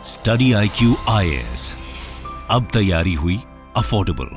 Study IQ IAS, अब तैयारी हुई अफोर्डेबल।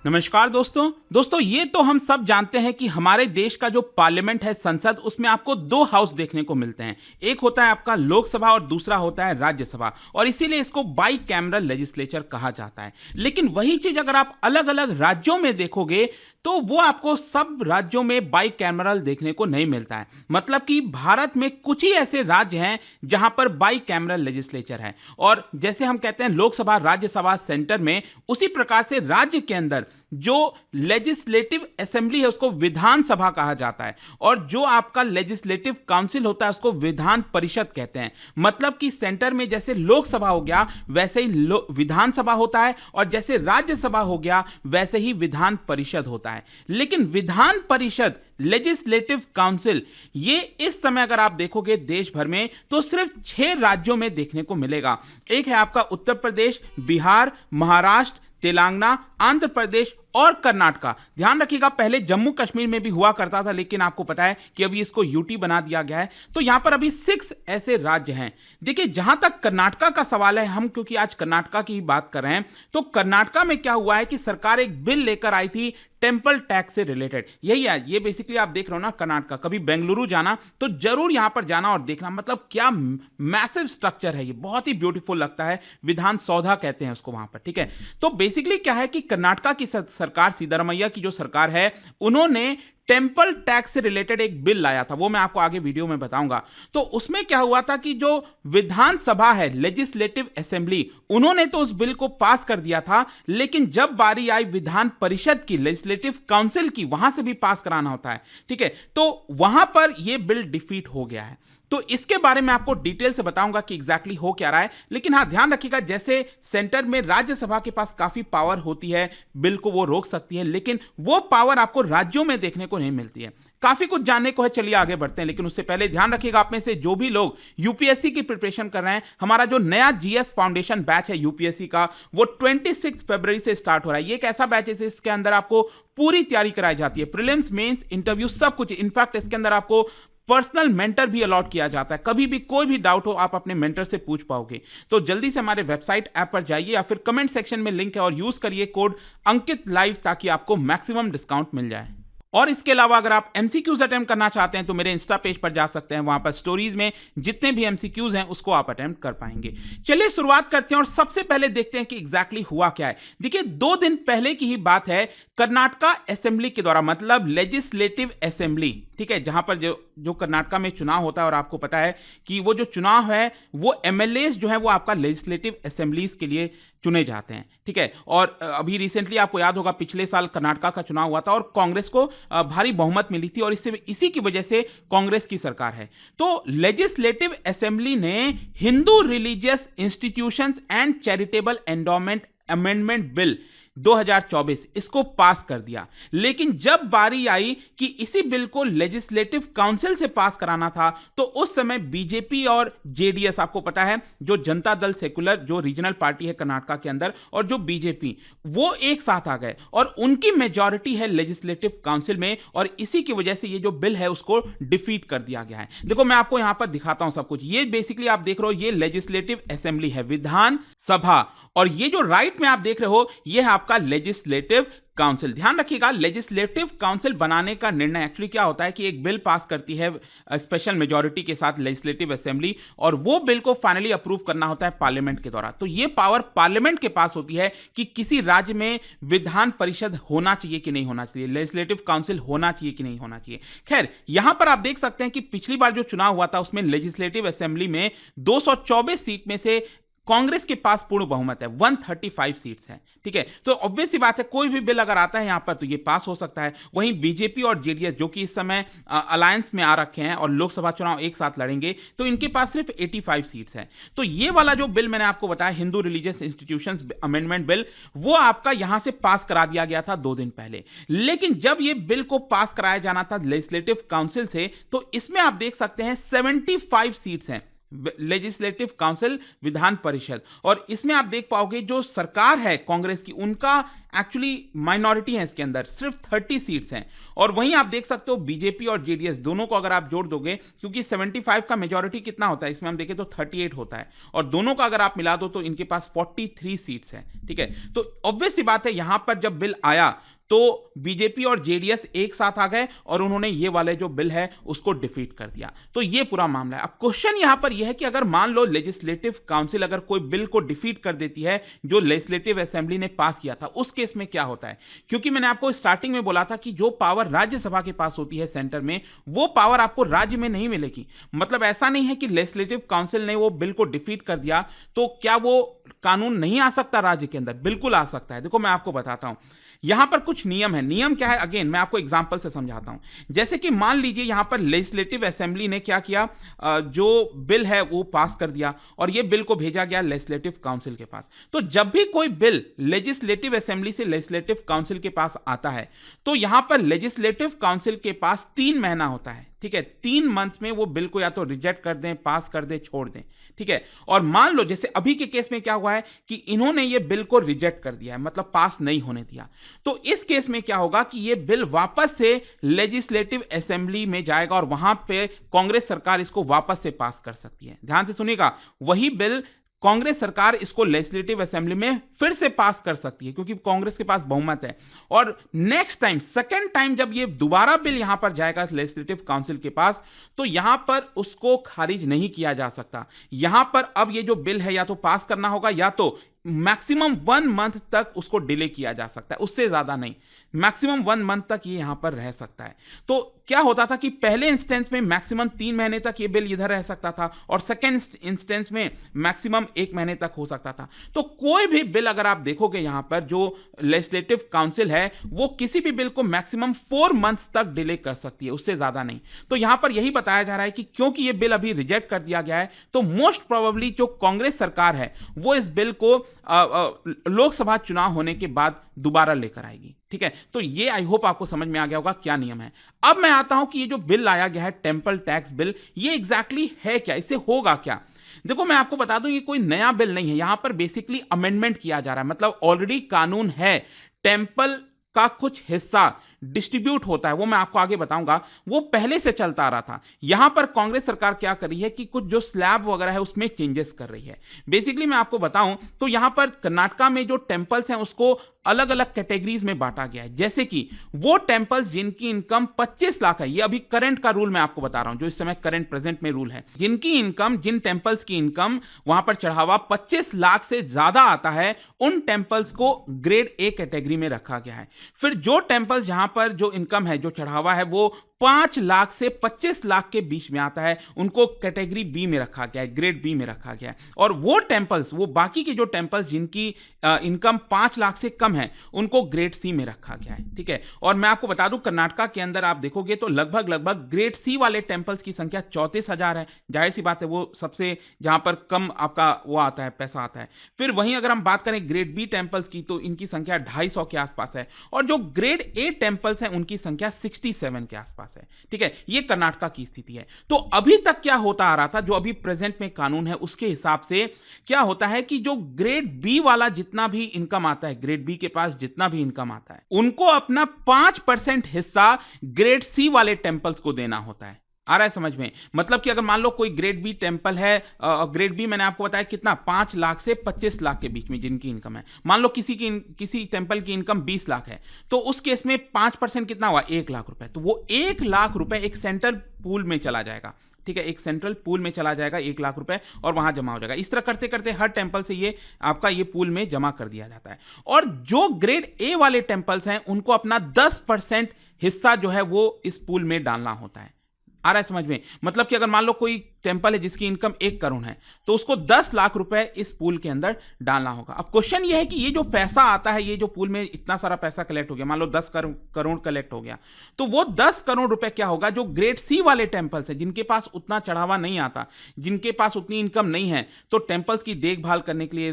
नमस्कार दोस्तों ये तो हम सब जानते हैं कि हमारे देश का जो पार्लियामेंट है, संसद, उसमें आपको दो हाउस देखने को मिलते हैं। एक होता है आपका लोकसभा और दूसरा होता है राज्यसभा, और इसीलिए इसको बाई कैमरल लेजिस्लेचर कहा जाता है। लेकिन वही चीज अगर आप अलग अलग राज्यों में देखोगे तो वो आपको सब राज्यों में बाई कैमरल देखने को नहीं मिलता है। मतलब कि भारत में कुछ ही ऐसे राज्य हैं जहां पर बाई कैमरल लेजिस्लेचर है, और जैसे हम कहते हैं लोकसभा राज्यसभा सेंटर में, उसी प्रकार से राज्य के अंदर जो लेजिस्लेटिव असेंबली है उसको विधानसभा कहा जाता है, और जो आपका लेजिस्लेटिव काउंसिल होता है उसको विधान परिषद कहते हैं। मतलब कि सेंटर में जैसे लोकसभा हो गया वैसे ही विधानसभा होता है, और जैसे राज्यसभा हो गया वैसे ही विधान परिषद होता है। लेकिन विधान परिषद, लेजिस्लेटिव काउंसिल, ये इस समय अगर आप देखोगे देश भर में तो सिर्फ 6 राज्यों में देखने को मिलेगा। एक है आपका उत्तर प्रदेश, बिहार, महाराष्ट्र, तेलंगाना, आंध्र प्रदेश और कर्नाटका। ध्यान रखिएगा, पहले जम्मू कश्मीर में भी हुआ करता था, लेकिन आपको पता है कि अभी इसको यूटी बना दिया गया है। तो यहां पर अभी 6 ऐसे राज्य हैं। देखिए, जहां तक कर्नाटका का सवाल है, हम क्योंकि आज कर्नाटका की ही बात कर रहे हैं, तो कर्नाटका में क्या हुआ है कि सरकार एक बिल लेकर आई थी टेम्पल टैक्स से रिलेटेड। यही है, ये बेसिकली आप देख रहे हो ना कर्नाटका। कभी बेंगलुरु जाना तो जरूर यहां पर जाना और देखना, मतलब क्या मैसिव स्ट्रक्चर है, ये बहुत ही ब्यूटीफुल लगता है। विधान सौधा कहते हैं उसको वहां पर, ठीक है। तो बेसिकली क्या है कि कर्नाटका की सरकार, सिद्धरामैया की जो सरकार है, उन्होंने टेम्पल टैक्स से रिलेटेड एक बिल लाया था, वो मैं आपको आगे वीडियो में बताऊंगा। तो उसमें क्या हुआ था कि जो विधानसभा है, लेजिस्लेटिव असेंबली, उन्होंने तो उस बिल को पास कर दिया था, लेकिन जब बारी आई विधान परिषद की, लेजिस्लेटिव काउंसिल की, वहां से भी पास कराना होता है, ठीक है। तो वहां पर यह बिल डिफीट हो गया है। तो इसके बारे में आपको डिटेल से बताऊंगा कि एग्जैक्टली हो क्या रहा है। लेकिन हाँ, ध्यान रखिएगा, जैसे सेंटर में राज्यसभा के पास काफी पावर होती है, बिल को वो रोक सकती है, लेकिन वो पावर आपको राज्यों में देखने को नहीं मिलती है। काफी कुछ जानने को है, चलिए आगे बढ़ते हैं। लेकिन उससे पहले ध्यान रखिएगा, आप में से जो भी लोग यूपीएससी की प्रिपरेशन कर रहे हैं, हमारा जो नया जीएस फाउंडेशन बैच है यूपीएससी का, वो 26 फरवरी से स्टार्ट हो रहा है। ये एक ऐसा बैच है इसके अंदर आपको पूरी तैयारी कराई जाती है, प्रीलिम्स, मेंस, इंटरव्यू, सब कुछ। इनफैक्ट इसके अंदर आपको पर्सनल मेंटर भी अलॉट किया जाता है। कभी भी कोई भी डाउट हो आप अपने मेंटर से पूछ पाओगे। तो जल्दी से हमारे वेबसाइट ऐप पर जाइए, या फिर कमेंट सेक्शन में लिंक है, और यूज करिए कोड अंकित लाइव, ताकि आपको मैक्सिमम डिस्काउंट मिल जाए। और इसके अलावा अगर आप एमसीक्यूज अटेम्प्ट करना चाहते हैं तो मेरे इंस्टा पेज पर जा सकते हैं, वहां पर स्टोरीज में जितने भी एमसीक्यूज हैं उसको आप अटेम्प्ट कर पाएंगे। चलिए शुरुआत करते हैं, और सबसे पहले देखते हैं कि एग्जैक्टली हुआ क्या है। देखिए, 2 दिन पहले की ही बात है, कर्नाटका असेंबली के द्वारा, मतलब लेजिस्लेटिव असेंबली, ठीक है, जहां पर जो कर्नाटका में चुनाव होता है, और आपको पता है कि वो जो चुनाव है वो एमएलए जो है वो आपका लेजिस्लेटिव असेंबलीज के लिए चुने जाते हैं, ठीक है। और अभी रिसेंटली आपको याद होगा, पिछले साल कर्नाटका का चुनाव हुआ था और कांग्रेस को भारी बहुमत मिली थी, और इसी की वजह से कांग्रेस की सरकार है। तो लेजिस्लेटिव असेंबली ने Hindu religious institutions and charitable endowment amendment bill 2024 इसको पास कर दिया। लेकिन जब बारी आई कि इसी बिल को लेजिस्लेटिव काउंसिल से पास कराना था, तो उस समय बीजेपी और जेडीएस, आपको पता है जो जनता दल सेकुलर, जो रीजनल पार्टी है कर्नाटका के अंदर, और जो बीजेपी, वो एक साथ आ गए, और उनकी मेजॉरिटी है लेजिस्लेटिव काउंसिल में, और इसी की वजह से ये जो बिल है उसको डिफीट कर दिया गया है। देखो, मैं आपको यहां पर दिखाता हूं सब कुछ। ये बेसिकली आप देख रहे हो, ये लेजिस्लेटिव असेंबली है, विधान सभा, और ये जो राइट में आप देख रहे हो, ये है आपका लेजिस्लेटिव काउंसिल। ध्यान रखिएगा, लेजिस्लेटिव काउंसिल बनाने का निर्णय एक्चुअली क्या होता है कि एक बिल पास करती है स्पेशल मेजॉरिटी के साथ लेजिस्लेटिव असेंबली, और वो बिल को फाइनली अप्रूव करना होता है पार्लियामेंट के द्वारा। तो ये पावर पार्लियामेंट के पास होती है कि किसी राज्य में विधान परिषद होना चाहिए कि नहीं होना चाहिए, लेजिस्लेटिव काउंसिल होना चाहिए कि नहीं होना चाहिए। खैर, यहां पर आप देख सकते हैं कि पिछली बार जो चुनाव हुआ था उसमें लेजिस्लेटिव असेंबली में 224 सीट में से कांग्रेस के पास पूर्ण बहुमत है, 135 सीट्स हैं, ठीक है। तो ऑब्वियस सी बात है, कोई भी बिल अगर आता है यहां पर तो ये पास हो सकता है। वहीं बीजेपी और जेडीएस, जो कि इस समय अलायंस में आ रखे हैं और लोकसभा चुनाव एक साथ लड़ेंगे, तो इनके पास सिर्फ 85 सीट्स हैं। तो ये वाला जो बिल मैंने आपको बताया, Hindu religious institutions amendment bill, वो आपका यहां से पास करा दिया गया था 2 दिन पहले। लेकिन जब ये बिल को पास कराया जाना था लेजिस्लेटिव काउंसिल से, तो इसमें आप देख सकते हैं 75 सीट्स हैं, लेजिस्लेटिव काउंसिल, विधान परिषद। और इसमें आप देख पाओगे जो सरकार है कांग्रेस की, उनका एक्चुअली माइनॉरिटी है इसके अंदर, सिर्फ 30 सीट्स हैं। और वहीं आप देख सकते हो बीजेपी और जेडीएस दोनों को अगर आप जोड़ दोगे, क्योंकि 75 का मेजॉरिटी कितना होता है इसमें हम देखें तो 38 होता है, और दोनों का अगर आप मिला दो तो इनके पास 43 सीट्स हैं। ठीक है, तो ऑब्वियस सी बात है यहां पर जब बिल आया तो बीजेपी और जेडीएस एक साथ आ गए और उन्होंने ये वाले जो बिल है उसको डिफीट कर दिया। तो ये पूरा मामला है। अब क्वेश्चन यहां पर यह है कि अगर मान लो लेजिस्लेटिव काउंसिल अगर कोई बिल को डिफीट कर देती है जो लेजिस्लेटिव असेंबली ने पास किया था, उस केस में क्या होता है? क्योंकि मैंने आपको स्टार्टिंग में बोला था कि जो पावर राज्यसभा के पास होती है सेंटर में, वो पावर आपको राज्य में नहीं मिलेगी। मतलब ऐसा नहीं है कि लेजिस्लेटिव काउंसिल ने वो बिल को डिफीट कर दिया तो क्या वो कानून नहीं आ सकता राज्य के अंदर? बिल्कुल आ सकता है। देखो मैं आपको बताता हूं, यहां पर कुछ नियम है। नियम क्या है, अगेन मैं आपको एग्जांपल से समझाता हूं। जैसे कि मान लीजिए यहां पर लेजिस्लेटिव असेंबली ने क्या किया, जो बिल है वो पास कर दिया और ये बिल को भेजा गया लेजिस्लेटिव काउंसिल के पास। तो जब भी कोई बिल लेजिस्लेटिव असेंबली से लेजिस्लेटिव काउंसिल के पास आता है तो यहां पर लेजिस्लेटिव काउंसिल के पास 3 महीना होता है। ठीक है, 3 मंथ्स में वो बिल को या तो रिजेक्ट कर दें, पास कर दें, छोड़ दें। ठीक है, और मान लो जैसे अभी के केस में क्या हुआ है कि इन्होंने ये बिल को रिजेक्ट कर दिया है, मतलब पास नहीं होने दिया। तो इस केस में क्या होगा कि ये बिल वापस से लेजिस्लेटिव असेंबली में जाएगा और वहां पे कांग्रेस सरकार इसको वापस से पास कर सकती है। ध्यान से सुनिएगा, वही बिल कांग्रेस सरकार इसको लेजिस्लेटिव असेंबली में फिर से पास कर सकती है क्योंकि कांग्रेस के पास बहुमत है। और नेक्स्ट टाइम, सेकेंड टाइम जब ये दोबारा बिल यहां पर जाएगा लेजिस्लेटिव काउंसिल के पास, तो यहां पर उसको खारिज नहीं किया जा सकता। यहां पर अब ये जो बिल है या तो पास करना होगा या तो मैक्सिमम 1 मंथ तक उसको डिले किया जा सकता है, उससे ज्यादा नहीं। मैक्सिमम 1 मंथ तक ये यहां पर रह सकता है। तो क्या होता था कि पहले इंस्टेंस में मैक्सिमम 3 महीने तक ये बिल इधर रह सकता था और सेकेंड इंस्टेंस में मैक्सिमम 1 महीने तक हो सकता था। तो कोई भी बिल अगर आप देखोगे यहां पर जो लेजिस्लेटिव काउंसिल है वो किसी भी बिल को मैक्सिमम 4 मंथ्स तक डिले कर सकती है, उससे ज्यादा नहीं। तो यहां पर यही बताया जा रहा है कि क्योंकि ये बिल अभी रिजेक्ट कर दिया गया है तो मोस्ट प्रोबेबली जो कांग्रेस सरकार है वो इस बिल को लोकसभा चुनाव होने के बाद दोबारा लेकर आएगी। ठीक है, तो ये आई होप आपको समझ में आ गया होगा क्या नियम है। अब मैं आता हूं कि ये जो बिल लाया गया है टेंपल टैक्स बिल, ये एग्जैक्टली है क्या, इससे होगा क्या? देखो मैं आपको बता दूं ये कोई नया बिल नहीं है, यहां पर बेसिकली अमेंडमेंट किया जा रहा है। मतलब ऑलरेडी कानून है, टेंपल का कुछ हिस्सा डिस्ट्रीब्यूट होता है, वो मैं आपको आगे बताऊंगा, वो पहले से चलता आ रहा था। यहां पर कांग्रेस सरकार क्या कर रही है कि कुछ जो स्लैब वगैरह है उसमें चेंजेस कर रही है। बेसिकली मैं आपको बताऊं तो यहां पर कर्नाटका में जो टेंपल्स हैं उसको अलग अलग कैटेगरीज में बांटा गया है। जैसे कि वो टेंपल्स जिनकी इनकम 25 लाख है, ये अभी करंट का रूल मैं आपको बता रहा हूं, जो इस समय करंट प्रेजेंट में रूल है, जिनकी इनकम, जिन टेंपल्स की इनकम वहां पर चढ़ावा 25 लाख से ज्यादा आता है, उन टेंपल्स को ग्रेड ए कैटेगरी में रखा गया है। फिर जो टेंपल्स जहां पर जो इनकम है, जो चढ़ावा है वो 5 लाख से 25 लाख के बीच में आता है, उनको कैटेगरी बी में रखा गया है, ग्रेड बी में रखा गया है। और वो टेंपल्स, वो बाकी के जो टेंपल्स जिनकी इनकम 5 लाख से कम है, उनको ग्रेड सी में रखा गया है। ठीक है, और मैं आपको बता दूं कर्नाटका के अंदर आप देखोगे तो लगभग ग्रेड सी वाले टेंपल्स की संख्या 34,000 है। जाहिर सी बात है वो सबसे जहां पर कम आपका वो आता है, पैसा आता है। फिर वहीं अगर हम बात करें ग्रेड बी टेंपल्स की तो इनकी संख्या 250 के आसपास है, और जो ग्रेड ए टेंपल्स हैं उनकी संख्या 67 के आसपास है। ठीक है, ये कर्नाटका की स्थिति है। तो अभी तक क्या होता आ रहा था, जो अभी प्रेजेंट में कानून है उसके हिसाब से क्या होता है कि जो ग्रेड बी वाला जितना भी इनकम आता है, ग्रेड बी के पास जितना भी इनकम आता है, उनको अपना 5% हिस्सा ग्रेड सी वाले टेंपल्स को देना होता है। आ रहा है समझ में? मतलब कि अगर मान लो कोई ग्रेड बी टेंपल है, ग्रेड बी मैंने आपको बताया कितना, 5 लाख से 25 लाख के बीच में जिनकी इनकम है, मान लो किसी टेंपल की इनकम 20 लाख है, तो उस केस में 5% कितना हुआ, 1 लाख रुपए। तो वो 1 लाख रुपए एक सेंट्रल पूल में चला जाएगा। ठीक है, एक सेंट्रल पूल में चला जाएगा 1 लाख रुपए और वहां जमा हो जाएगा। इस तरह करते करते हर टेंपल से ये आपका ये पूल में जमा कर दिया जाता है। और जो ग्रेड ए वाले टेंपल्स हैं उनको अपना 10% हिस्सा जो है वो इस पूल में डालना होता है। आ रहा है समझ में? मतलब कि अगर मान लो कोई टेंपल है जिसकी इनकम 1 करोड़ है तो उसको 10 लाख रुपए इस पूल के अंदर डालना होगा। अब क्वेश्चन ये है कि ये जो पैसा आता है, ये जो पूल में इतना सारा पैसा कलेक्ट हो गया, मान लो 10 करोड़ कलेक्ट हो गया, तो वो 10 करोड़ रुपए क्या होगा, जो ग्रेड सी वाले टेंपल्स है जिनके पास उतना चढ़ावा नहीं आता, जिनके पास उतनी इनकम नहीं है, तो टेंपल्स की देखभाल करने के लिए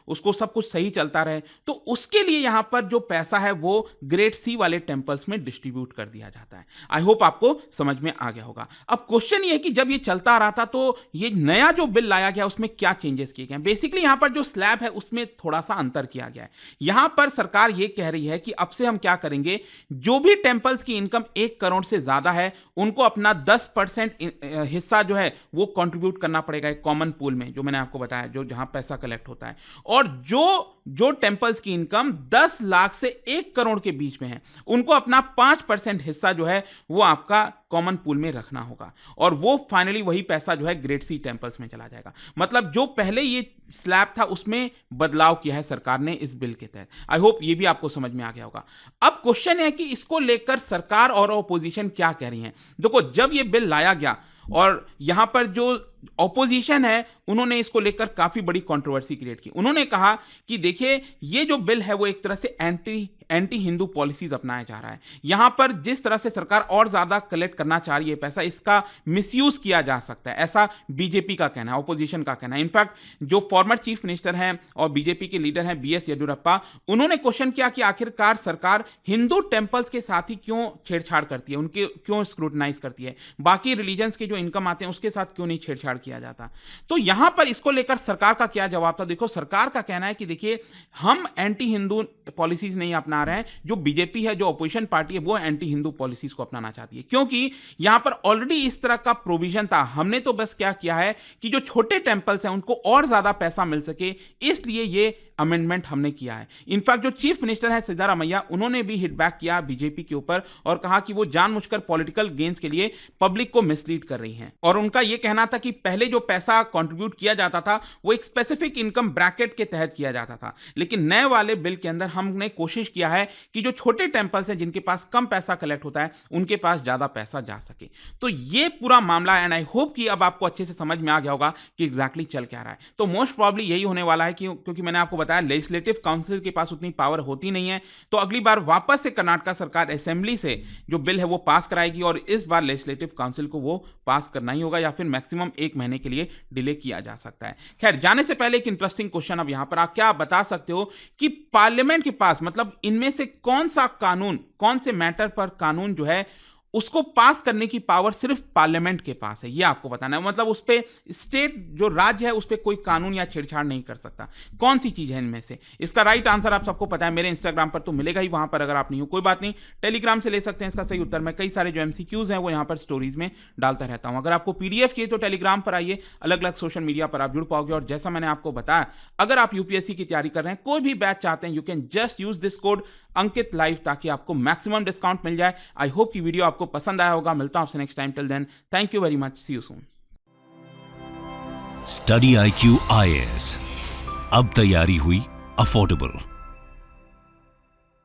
उसको सब कुछ सही चलता रहे, तो उसके लिए यहां पर जो पैसा है वो ग्रेड सी वाले टेंपल्स में डिस्ट्रीब्यूट कर दिया जाता है। आई होप आपको समझ में आ गया होगा। अब क्वेश्चन ये है कि जब ये चलता आ रहा था तो ये नया जो बिल लाया गया उसमें क्या चेंजेस किए गए हैं। बेसिकली यहां पर जो स्लैब है उसमें थोड़ा सा अंतर किया गया है। यहां पर सरकार ये कह रही है कि अब से हम क्या करेंगे, जो भी टेंपल्स की इनकम 1 करोड़ से ज्यादा है उनको अपना 10% हिस्सा जो है वो कंट्रीब्यूट करना पड़ेगा एक कॉमन पूल में, जो मैंने आपको बताया, जो जहां पैसा कलेक्ट होता है। और जो टेंपल्स की इनकम 10 लाख से 1 करोड़ के बीच में है उनको अपना 5% हिस्सा जो है वो आपका कॉमन पूल में रखना होगा, और वो फाइनली वही पैसा जो है ग्रेड सी टेंपल्स में चला जाएगा। मतलब जो पहले ये स्लैब था उसमें बदलाव किया है सरकार ने इस बिल के तहत। आई होप ये भी आपको समझ में आ गया होगा। अब क्वेश्चन है कि इसको लेकर सरकार और ऑपोजिशन क्या कह रही है। देखो, जब ये बिल लाया गया और यहां पर जो ऑपोजिशन है उन्होंने इसको लेकर काफी बड़ी कंट्रोवर्सी क्रिएट की। उन्होंने कहा कि देखिए, ये जो बिल है वो एक तरह से एंटी हिंदू पॉलिसीज अपनाया जा रहा है। यहां पर जिस तरह से सरकार और ज्यादा कलेक्ट करना चाह रही है पैसा, इसका मिसयूज किया जा सकता है, ऐसा बीजेपी का कहना है, ऑपोजिशन का कहना है। इनफैक्ट जो फॉर्मर चीफ मिनिस्टर हैं और बीजेपी के लीडर हैं बीएस येदियुरप्पा, उन्होंने क्वेश्चन किया कि आखिरकार सरकार हिंदू टेंपल्स के साथ ही क्यों छेड़छाड़ करती है, उनके क्यों स्क्रूटनाइज करती है, बाकी रिलीजन्स के जो इनकम आते हैं उसके साथ क्यों नहीं छेड़छाड़ किया जाता। तो यहां पर इसको लेकर सरकार का क्या जवाब था। देखो, सरकार का कहना है कि देखिए, हम एंटी हिंदू पॉलिसीज नहीं अपना रहे हैं, जो बीजेपी है, जो अपोजिशन पार्टी है, वो एंटी हिंदू पॉलिसीज को अपनाना चाहती है, क्योंकि यहां पर ऑलरेडी इस तरह का प्रोविजन था। हमने तो बस क्या किया है कि जो छोटे टेंपल्स हैं उनको और ज्यादा पैसा मिल सके, इसलिए ये अमेंडमेंट हमने किया है। इनफैक्ट जो चीफ मिनिस्टर है सिद्धारमैया, उन्होंने भी हिट बैक किया बीजेपी के ऊपर और कहा कि वो जानबूझकर पॉलिटिकल गेन्स के लिए पब्लिक को मिसलीड कर रही हैं। और उनका यह कहना था कि पहले जो पैसा कंट्रीब्यूट किया जाता था वो एक स्पेसिफिक इनकम ब्रैकेट के तहत किया जाता था, लेकिन नए वाले बिल के अंदर हमने कोशिश किया है कि जो छोटे टेंपल्स हैं जिनके पास कम पैसा कलेक्ट होता है उनके पास ज्यादा पैसा जा सके। तो ये पूरा मामला है, एंड आई होप कि अब आपको अच्छे से समझ में आ गया होगा कि एग्जैक्टली चल क्या रहा है। तो मोस्ट प्रॉब्ली यही होने वाला है, क्योंकि मैंने आपको बताया लेजिस्लेटिव काउंसिल के पास उतनी पावर होती नहीं है, तो अगली बार वापस से कर्नाटक सरकार असेंबली से जो बिल है वो पास कराएगी, और इस बार लेजिस्लेटिव काउंसिल को वो पास करना ही होगा या फिर मैक्सिमम 1 महीने के लिए डिले किया जा सकता है। खैर, जाने से पहले एक इंटरेस्टिंग क्वेश्चन अब यहां पर क्या आप बता सकते हो कि पार्लियामेंट के पास, मतलब इनमें से कौन सा कानून, कौन से मैटर पर कानून जो है उसको पास करने की पावर सिर्फ पार्लियामेंट के पास है, ये आपको बताना है। मतलब उस पे स्टेट जो राज्य है उस पे कोई कानून या छेड़छाड़ नहीं कर सकता। कौन सी चीज है इनमें से? इसका राइट आंसर आप सबको पता है, मेरे इंस्टाग्राम पर तो मिलेगा ही, वहां पर अगर आप नहीं हो कोई बात नहीं, टेलीग्राम से ले सकते हैं इसका सही उत्तर। मैं कई सारे जो एमसीक्यूज हैं वो यहाँ पर स्टोरीज में डालता रहता हूं। अगर आपको पीडीएफ चाहिए तो टेलीग्राम पर आइए, अलग अलग सोशल मीडिया पर आप जुड़ पाओगे। और जैसा मैंने आपको बताया, अगर आप यूपीएससी की तैयारी कर रहे हैं, कोई भी बैच चाहते हैं, you can just use this code Ankit live, ताकि आपको मैक्सिमम डिस्काउंट मिल जाए। आई होप कि वीडियो आपको पसंद आया होगा। मिलता हूं आपसे next time. Till then, thank you very much, see you soon. Study IQ IAS, अब तैयारी हुई अफोर्डेबल।